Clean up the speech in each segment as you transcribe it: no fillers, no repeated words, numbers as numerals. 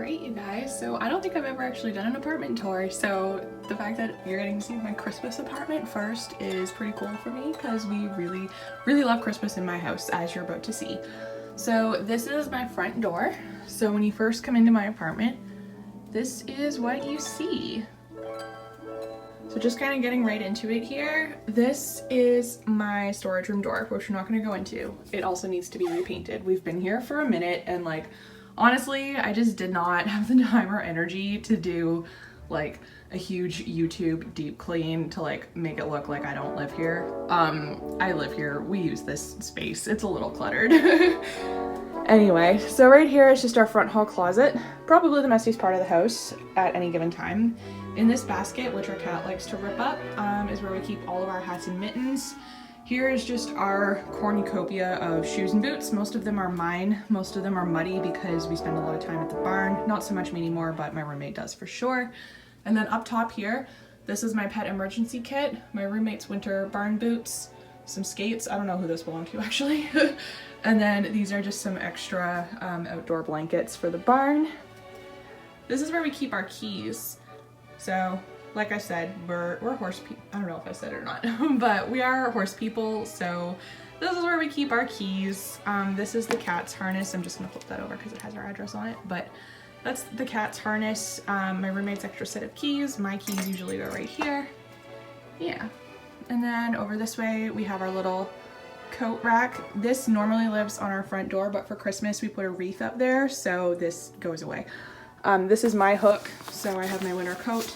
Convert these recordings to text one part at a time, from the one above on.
Alright, you guys, so I don't think I've ever actually done an apartment tour, so the fact that you're getting to see my Christmas apartment first is pretty cool for me because we really love Christmas in my house, as you're about to see. So this is my front door. So when you first come into my apartment, this is what you see. So just kind of getting right into it here, this is my storage room door, which we're not going to go into. It also needs to be repainted. We've been here for a minute and like, honestly, I just did not have the time or energy to do like a huge YouTube deep clean to like make it look like I don't live here. I live here, we use this space. It's a little cluttered. Anyway, so right here is just our front hall closet, probably the messiest part of the house at any given time. In this basket, which our cat likes to rip up, is where we keep all of our hats and mittens. Here is just our cornucopia of shoes and boots. Most of them are mine. Most of them are muddy because we spend a lot of time at the barn. Not so much me anymore, but my roommate does for sure. And then up top here, this is my pet emergency kit, my roommate's winter barn boots, some skates. I don't know who those belong to actually. And then these are just some extra outdoor blankets for the barn. This is where we keep our keys. So, like I said, we're horse people. I don't know if I said it or not, but we are horse people, so this is where we keep our keys. This is the cat's harness. I'm just gonna flip that over because it has our address on it, but that's the cat's harness. My roommate's extra set of keys. My keys usually go right here. Yeah. And then over this way, we have our little coat rack. This normally lives on our front door, but for Christmas, we put a wreath up there, so this goes away. This is my hook, so I have my winter coat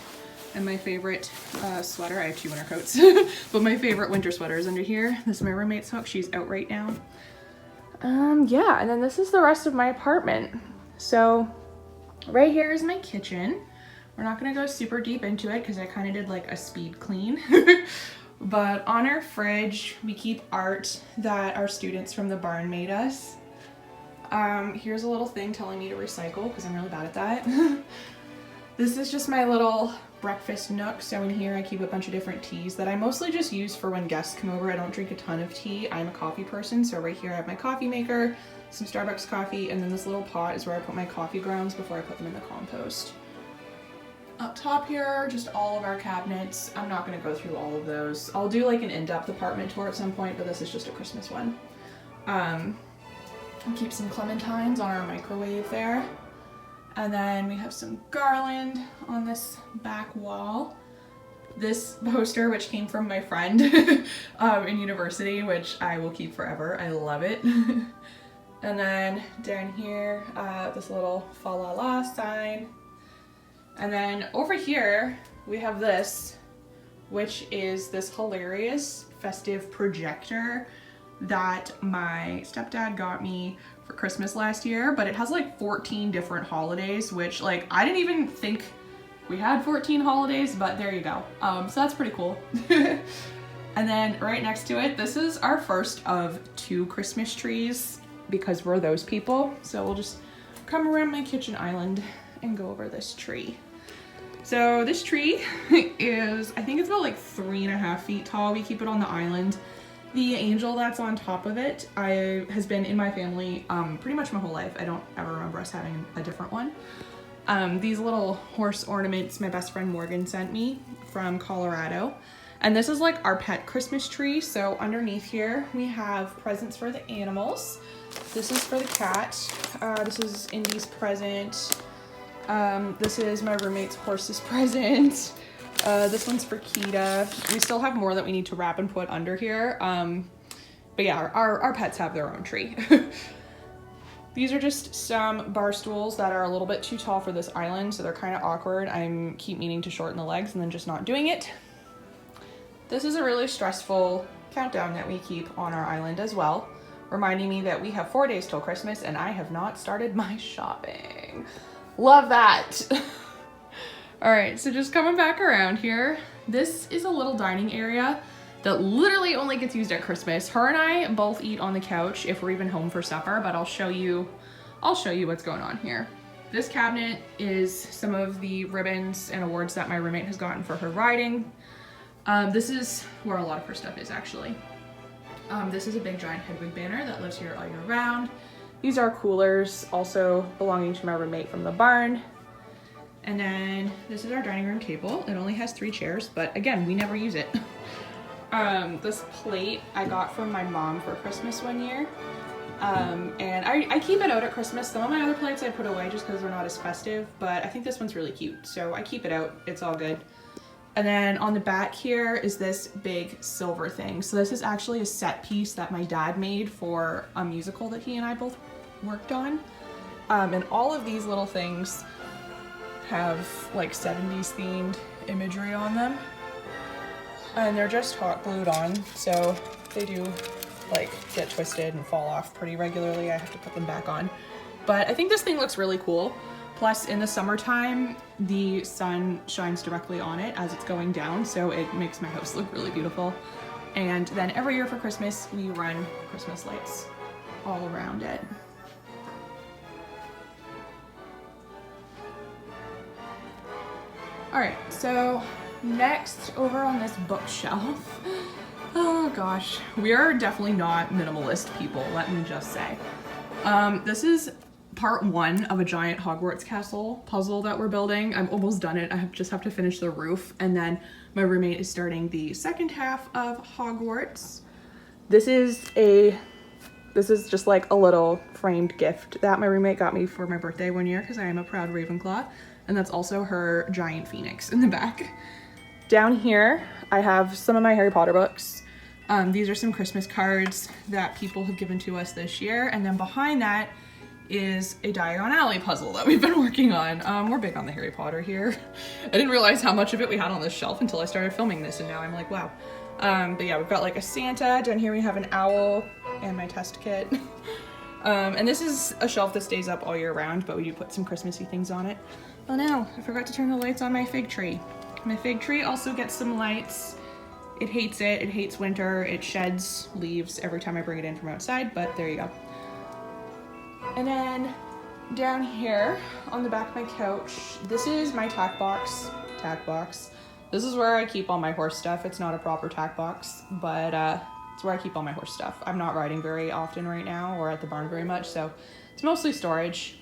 and my favorite sweater. I have two winter coats, but my favorite winter sweater is under here. This is my roommate's hook. She's out right now. Yeah, and then this is the rest of my apartment. So right here is my kitchen. We're not gonna go super deep into it because I kind of did like a speed clean. But on our fridge, we keep art that our students from the barn made us. Here's a little thing telling me to recycle because I'm really bad at that. This is just my little breakfast nook. So in here I keep a bunch of different teas that I mostly just use for when guests come over. I don't drink a ton of tea. I'm a coffee person. So right here I have my coffee maker, some Starbucks coffee, and then this little pot is where I put my coffee grounds before I put them in the compost. Up top here, just all of our cabinets. I'm not gonna go through all of those. I'll do like an in-depth apartment tour at some point, but this is just a Christmas one. Keep some clementines on our microwave there. And then we have some garland on this back wall. This poster, which came from my friend in university, which I will keep forever. I love it. And then down here, this little fa la la sign. And then over here, we have this, which is this hilarious festive projector that my stepdad got me for Christmas last year, but it has like 14 different holidays, which like I didn't even think we had 14 holidays, but there you go. So that's pretty cool. And then right next to it, this is our first of 2 Christmas trees because we're those people. So we'll just come around my kitchen island and go over this tree. So this tree is, I think it's about like 3.5 feet tall. We keep it on the island. The angel that's on top of it has been in my family pretty much my whole life. I don't ever remember us having a different one. These little horse ornaments my best friend Morgan sent me from Colorado. And this is like our pet Christmas tree. So underneath here we have presents for the animals. This is for the cat. This is Indy's present. This is my roommate's horse's present. This one's for Kita. We still have more that we need to wrap and put under here. But yeah, our pets have their own tree. These are just some bar stools that are a little bit too tall for this island, so they're kind of awkward. I keep meaning to shorten the legs and then just not doing it. This is a really stressful countdown that we keep on our island as well, reminding me that we have 4 days till Christmas and I have not started my shopping. Love that. All right, so just coming back around here, this is a little dining area that literally only gets used at Christmas. Her and I both eat on the couch if we're even home for supper, but I'll show you what's going on here. This cabinet is some of the ribbons and awards that my roommate has gotten for her riding. This is where a lot of her stuff is actually. This is a big giant Hedwig banner that lives here all year round. These are coolers, also belonging to my roommate from the barn. And then this is our dining room table. It only has 3 chairs, but again, we never use it. This plate I got from my mom for Christmas one year. And I keep it out at Christmas. Some of my other plates I put away just because they're not as festive, but I think this one's really cute, so I keep it out. It's all good. And then on the back here is this big silver thing. So this is actually a set piece that my dad made for a musical that he and I both worked on. And all of these little things have like 70s themed imagery on them. And they're just hot glued on, so they do like get twisted and fall off pretty regularly. I have to put them back on. But I think this thing looks really cool. Plus in the summertime, the sun shines directly on it as it's going down, so it makes my house look really beautiful. And then every year for Christmas, we run Christmas lights all around it. All right, so next over on this bookshelf, oh gosh, we are definitely not minimalist people, let me just say. This is part 1 of a giant Hogwarts castle puzzle that we're building. I'm almost done it. Just have to finish the roof, and then my roommate is starting the second half of Hogwarts. This is just like a little framed gift that my roommate got me for my birthday one year because I am a proud Ravenclaw, and that's also her giant phoenix in the back. Down here, I have some of my Harry Potter books. These are some Christmas cards that people have given to us this year. And then behind that is a Diagon Alley puzzle that we've been working on. We're big on the Harry Potter here. I didn't realize how much of it we had on this shelf until I started filming this, and now I'm like, wow. But yeah, we've got like a Santa. Down here we have an owl and my test kit. And this is a shelf that stays up all year round, but we do put some Christmassy things on it. Oh no, I forgot to turn the lights on my fig tree. My fig tree also gets some lights. It hates winter, it sheds leaves every time I bring it in from outside, but there you go. And then down here on the back of my couch, this is my tack box. This is where I keep all my horse stuff. It's not a proper tack box, but it's where I keep all my horse stuff. I'm not riding very often right now or at the barn very much, so it's mostly storage.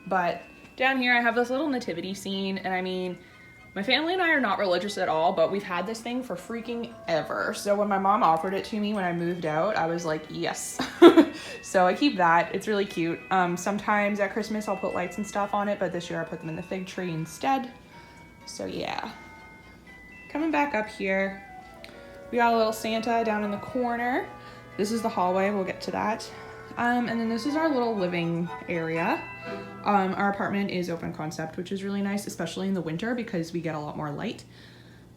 But down here I have this little nativity scene, and I mean, my family and I are not religious at all, but we've had this thing for freaking ever. So when my mom offered it to me when I moved out, I was like, yes. So I keep that. It's really cute. Sometimes at Christmas I'll put lights and stuff on it, but this year I put them in the fig tree instead. So yeah. Coming back up here, we got a little Santa down in the corner. This is the hallway, we'll get to that. And then this is our little living area. Our apartment is open concept, which is really nice, especially in the winter because we get a lot more light.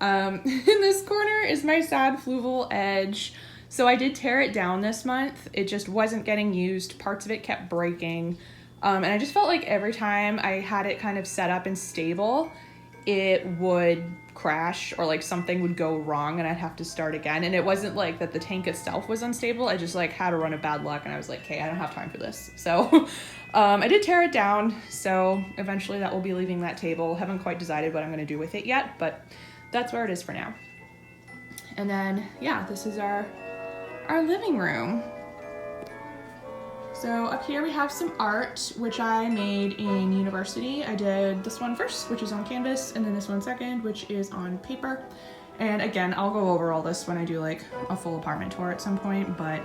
In this corner is my sad fluval edge. So I did tear it down this month. It just wasn't getting used. Parts of it kept breaking. And I just felt like every time I had it kind of set up and stable, it would crash or like something would go wrong and I'd have to start again. And it wasn't like that the tank itself was unstable. I just like had a run of bad luck and I was like, okay, I don't have time for this. So I did tear it down. So eventually that will be leaving that table. Haven't quite decided what I'm going to do with it yet, but that's where it is for now. And then, yeah, this is our living room. So up here we have some art, which I made in university. I did this one first, which is on canvas, and then this one second, which is on paper. And again, I'll go over all this when I do like a full apartment tour at some point, but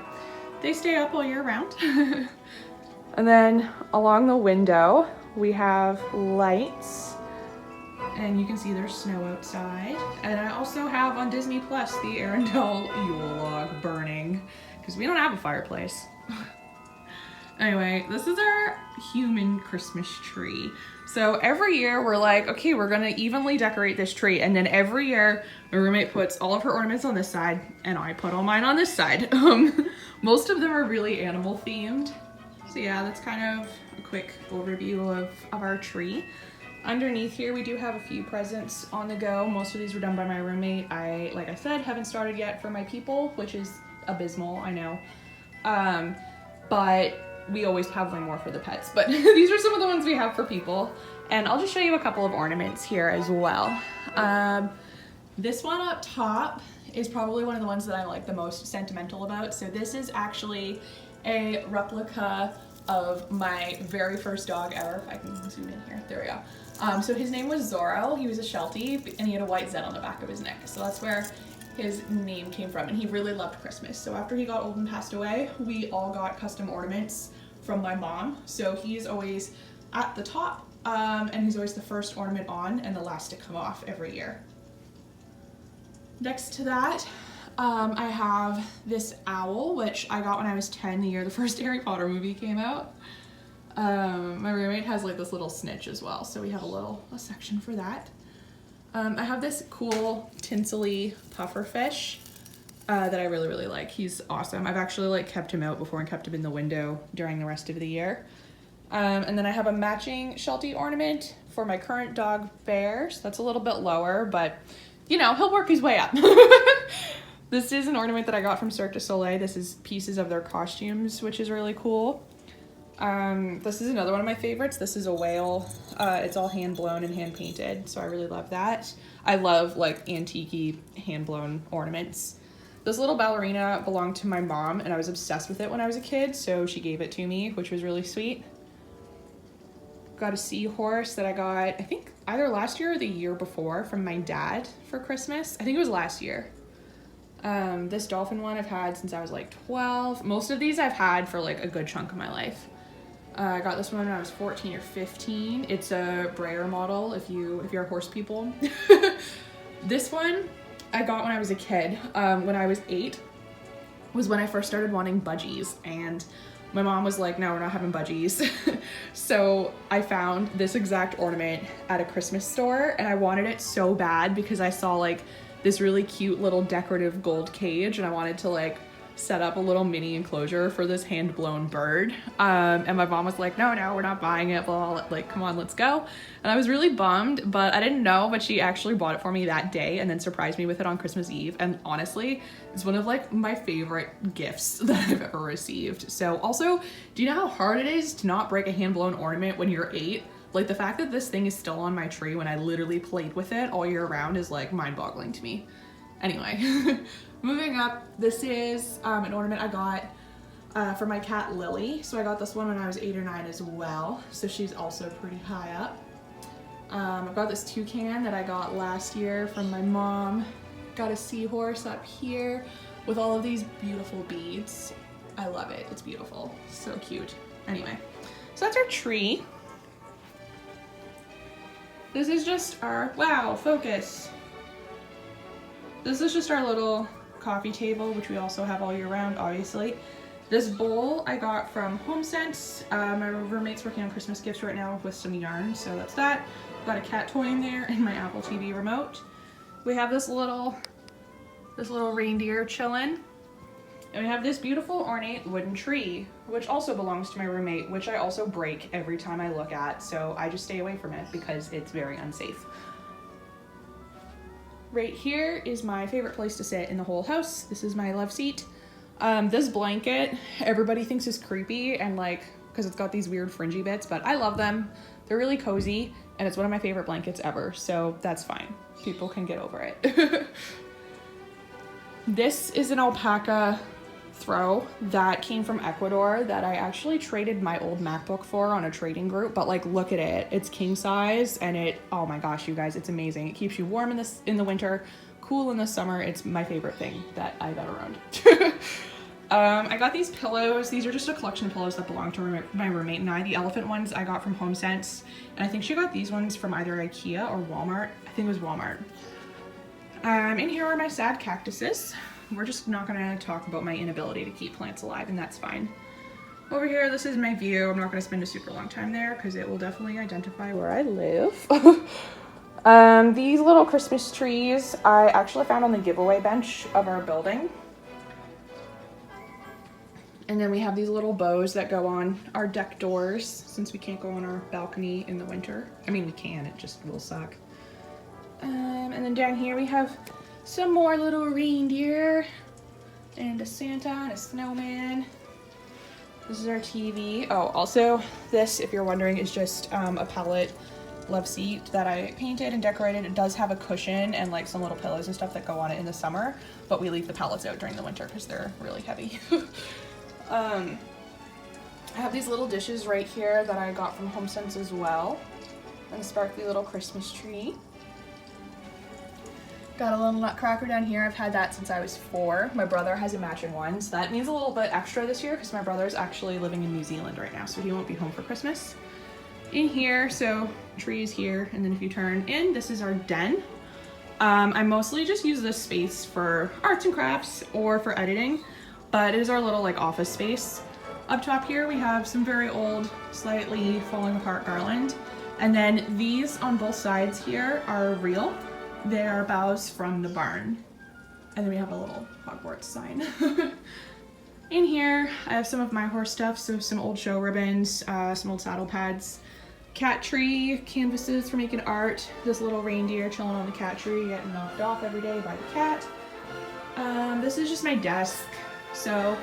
they stay up all year round. And then along the window, we have lights, and you can see there's snow outside. And I also have on Disney Plus the Arendelle Yule log burning, because we don't have a fireplace. Anyway, this is our human Christmas tree. So every year we're like, okay, we're gonna evenly decorate this tree. And then every year my roommate puts all of her ornaments on this side and I put all mine on this side. Most of them are really animal themed. So yeah, that's kind of a quick overview of our tree. Underneath here, we do have a few presents on the go. Most of these were done by my roommate. Like I said, haven't started yet for my people, which is abysmal, I know. But we always have way more for the pets. But these are some of the ones we have for people. And I'll just show you a couple of ornaments here as well. This one up top is probably one of the ones that I like the most sentimental about. So this is actually a replica of my very first dog ever. If I can zoom in here, there we go. So his name was Zorro. He was a Sheltie, and he had a white Z on the back of his neck. So that's where his name came from, and he really loved Christmas. So after he got old and passed away, we all got custom ornaments from my mom. So he's always at the top, and he's always the first ornament on and the last to come off every year. Next to that, I have this owl, which I got when I was 10, the year the first Harry Potter movie came out. My roommate has like this little snitch as well, so we have a section for that. I have this cool tinsely puffer fish that I really, really like. He's awesome. I've actually like kept him out before and kept him in the window during the rest of the year. And then I have a matching Sheltie ornament for my current dog, Bear. So that's a little bit lower, but you know, he'll work his way up. This is an ornament that I got from Cirque du Soleil. This is pieces of their costumes, which is really cool. This is another one of my favorites. This is a whale. It's all hand blown and hand painted, so I really love that. I love like antique-y hand blown ornaments. This little ballerina belonged to my mom, and I was obsessed with it when I was a kid, so she gave it to me, which was really sweet. Got a seahorse that I got, I think either last year or the year before, from my dad for Christmas. I think it was last year. This dolphin one I've had since I was like 12. Most of these I've had for like a good chunk of my life. I got this one when I was 14 or 15. It's a Breyer model if you're horse people. This one I got when I was a kid. When I was 8 was when I first started wanting budgies, and my mom was like, no, we're not having budgies. So I found this exact ornament at a Christmas store, and I wanted it so bad because I saw like this really cute little decorative gold cage, and I wanted to like set up a little mini enclosure for this hand-blown bird. And my mom was like, no, we're not buying it, blah, blah, like, come on, let's go. And I was really bummed, but I didn't know, but she actually bought it for me that day and then surprised me with it on Christmas Eve. And honestly, it's one of like my favorite gifts that I've ever received. So also, do you know how hard it is to not break a hand-blown ornament when you're 8? Like, the fact that this thing is still on my tree when I literally played with it all year round is like mind-boggling to me. Anyway, moving up, this is an ornament I got for my cat Lily. So I got this one when I was 8 or 9 as well. So she's also pretty high up. I've got this toucan that I got last year from my mom. Got a seahorse up here with all of these beautiful beads. I love it, it's beautiful, so cute. Anyway, so that's our tree. This is just our, wow, focus. This is just our little coffee table, which we also have all year round, obviously. This bowl I got from HomeSense. My roommate's working on Christmas gifts right now with some yarn, so that's that. Got a cat toy in there and my Apple TV remote. We have this little reindeer chillin'. And we have this beautiful ornate wooden tree, which also belongs to my roommate, which I also break every time I look at, so I just stay away from it because it's very unsafe. Right here is my favorite place to sit in the whole house. This is my love seat. This blanket, everybody thinks is creepy and like, because it's got these weird fringy bits, but I love them. They're really cozy, and it's one of my favorite blankets ever, so that's fine. People can get over it. This is an alpaca throw that came from Ecuador that I actually traded my old MacBook for on a trading group, but like, look at it. It's king size, and it, oh my gosh, you guys, it's amazing. It keeps you warm in the winter, cool in the summer. It's my favorite thing that I've ever owned. I got these pillows. These are just a collection of pillows that belong to my roommate and I. The elephant ones I got from HomeSense, and I think she got these ones from either IKEA or Walmart. I think it was Walmart. In here are my sad cactuses. We're just not gonna talk about my inability to keep plants alive, and that's fine. Over here, this is my view. I'm not gonna spend a super long time there because it will definitely identify where I live. These little Christmas trees I actually found on the giveaway bench of our building. And then we have these little bows that go on our deck doors since we can't go on our balcony in the winter. I mean, we can, it just will suck. And then down here we have some more little reindeer and a Santa and a snowman. This is our TV. Oh, also this, if you're wondering, is just a pallet love seat that I painted and decorated. It does have a cushion and like some little pillows and stuff that go on it in the summer, but we leave the pallets out during the winter because they're really heavy. I have these little dishes right here that I got from HomeSense as well. And a sparkly little Christmas tree. Got a little nutcracker down here. I've had that since I was 4. My brother has a matching one, so that means a little bit extra this year because my brother's actually living in New Zealand right now, so he won't be home for Christmas. In here, so tree is here, and then if you turn in, this is our den. I mostly just use this space for arts and crafts or for editing, but it is our little like office space. Up top here we have some very old, slightly falling apart garland. And then these on both sides here are real. They are boughs from the barn. And then we have a little Hogwarts sign. In here, I have some of my horse stuff, so some old show ribbons, some old saddle pads, cat tree, canvases for making art, this little reindeer chilling on the cat tree, getting knocked off every day by the cat. This is just my desk. So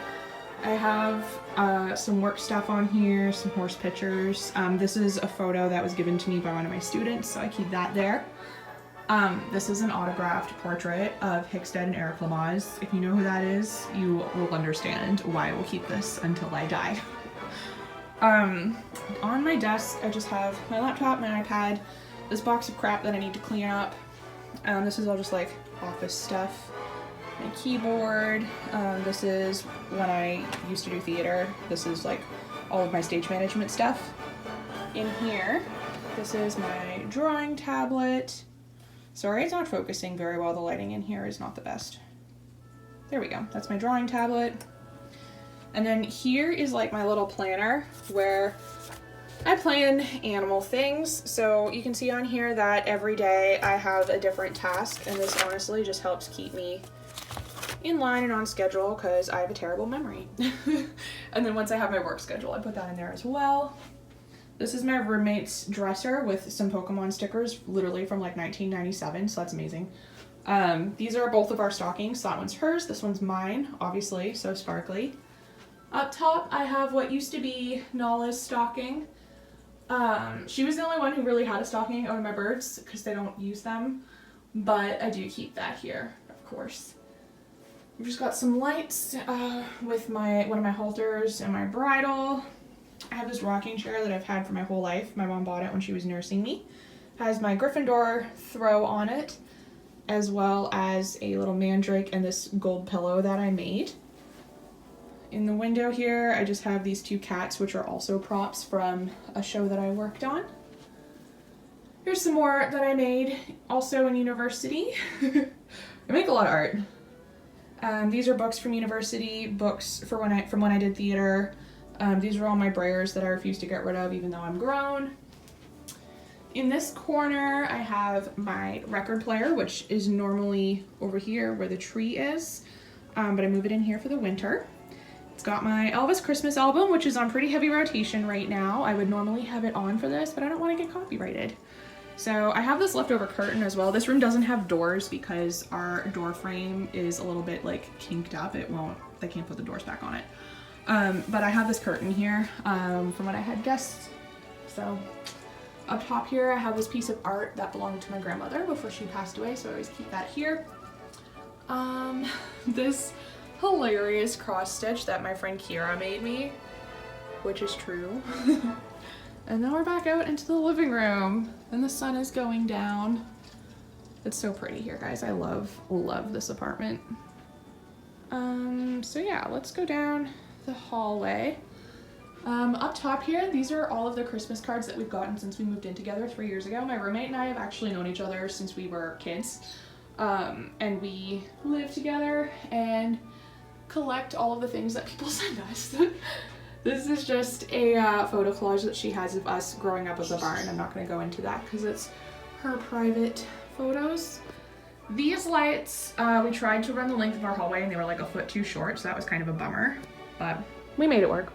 I have some work stuff on here, some horse pictures. This is a photo that was given to me by one of my students, so I keep that there. This is an autographed portrait of Hickstead and Eric Lamaze. If you know who that is, you will understand why I will keep this until I die. On my desk, I just have my laptop, my iPad, this box of crap that I need to clean up. This is all just like office stuff. My keyboard. This is when I used to do theater. This is like all of my stage management stuff. In here, this is my drawing tablet. Sorry, it's not focusing very well. The lighting in here is not the best. There we go. That's my drawing tablet. And then here is like my little planner where I plan animal things. So you can see on here that every day I have a different task, and this honestly just helps keep me in line and on schedule because I have a terrible memory. And then once I have my work schedule, I put that in there as well. This is my roommate's dresser with some Pokemon stickers, literally from like 1997, so that's amazing. These are both of our stockings. That one's hers, this one's mine, obviously, so sparkly. Up top, I have what used to be Nala's stocking. She was the only one who really had a stocking out of my birds because they don't use them, but I do keep that here, of course. I've just got some lights with one of my halters and my bridle. I have this rocking chair that I've had for my whole life. My mom bought it when she was nursing me. It has my Gryffindor throw on it, as well as a little mandrake and this gold pillow that I made. In the window here, I just have these 2 cats, which are also props from a show that I worked on. Here's some more that I made, also in university. I make a lot of art. These are books from university, books from when I did theater. These are all my brayers that I refuse to get rid of even though I'm grown. In this corner, I have my record player, which is normally over here where the tree is, but I move it in here for the winter. It's got my Elvis Christmas album, which is on pretty heavy rotation right now. I would normally have it on for this, but I don't want to get copyrighted. So I have this leftover curtain as well. This room doesn't have doors because our door frame is a little bit like kinked up. They can't put the doors back on it. But I have this curtain here from when I had guests. So up top here, I have this piece of art that belonged to my grandmother before she passed away, so I always keep that here. This hilarious cross stitch that my friend Kira made me, which is true. And then we're back out into the living room, and the sun is going down. It's so pretty here, guys. I love this apartment. So yeah, let's go down the hallway. Up top here, these are all of the Christmas cards that we've gotten since we moved in together 3 years ago. My roommate and I have actually known each other since we were kids, and we live together and collect all of the things that people send us. This is just a photo collage that she has of us growing up at the barn. I'm not going to go into that because it's her private photos. These lights, we tried to run the length of our hallway and they were like a foot too short, so that was kind of a bummer, but we made it work.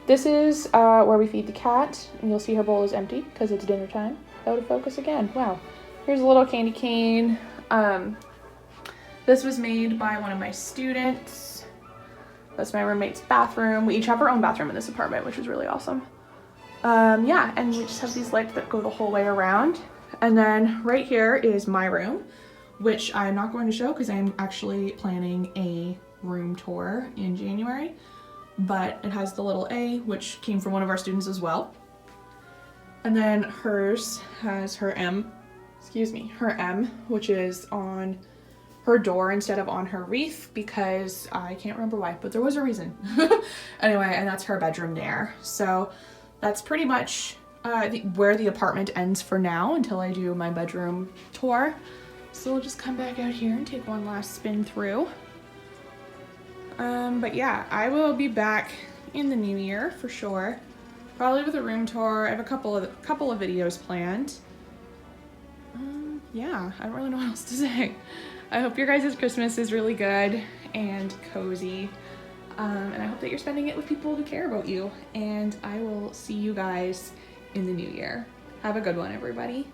This is where we feed the cat, and you'll see her bowl is empty because it's dinner time. Out of focus again. Wow. Here's a little candy cane. This was made by one of my students. That's my roommate's bathroom. We each have our own bathroom in this apartment, which is really awesome. Yeah, and we just have these lights that go the whole way around. And then right here is my room, which I'm not going to show because I'm actually planning a room tour in January. but it has the little A, which came from one of our students as well. And then hers has her M, which is on her door instead of on her wreath, because I can't remember why, but there was a reason. Anyway, and that's her bedroom there. So that's pretty much where the apartment ends for now until I do my bedroom tour. So we'll just come back out here and take one last spin through. But yeah, I will be back in the new year for sure. Probably with a room tour. I have a couple of videos planned. Yeah, I don't really know what else to say. I hope your guys' Christmas is really good and cozy. And I hope that you're spending it with people who care about you. And I will see you guys in the new year. Have a good one, everybody.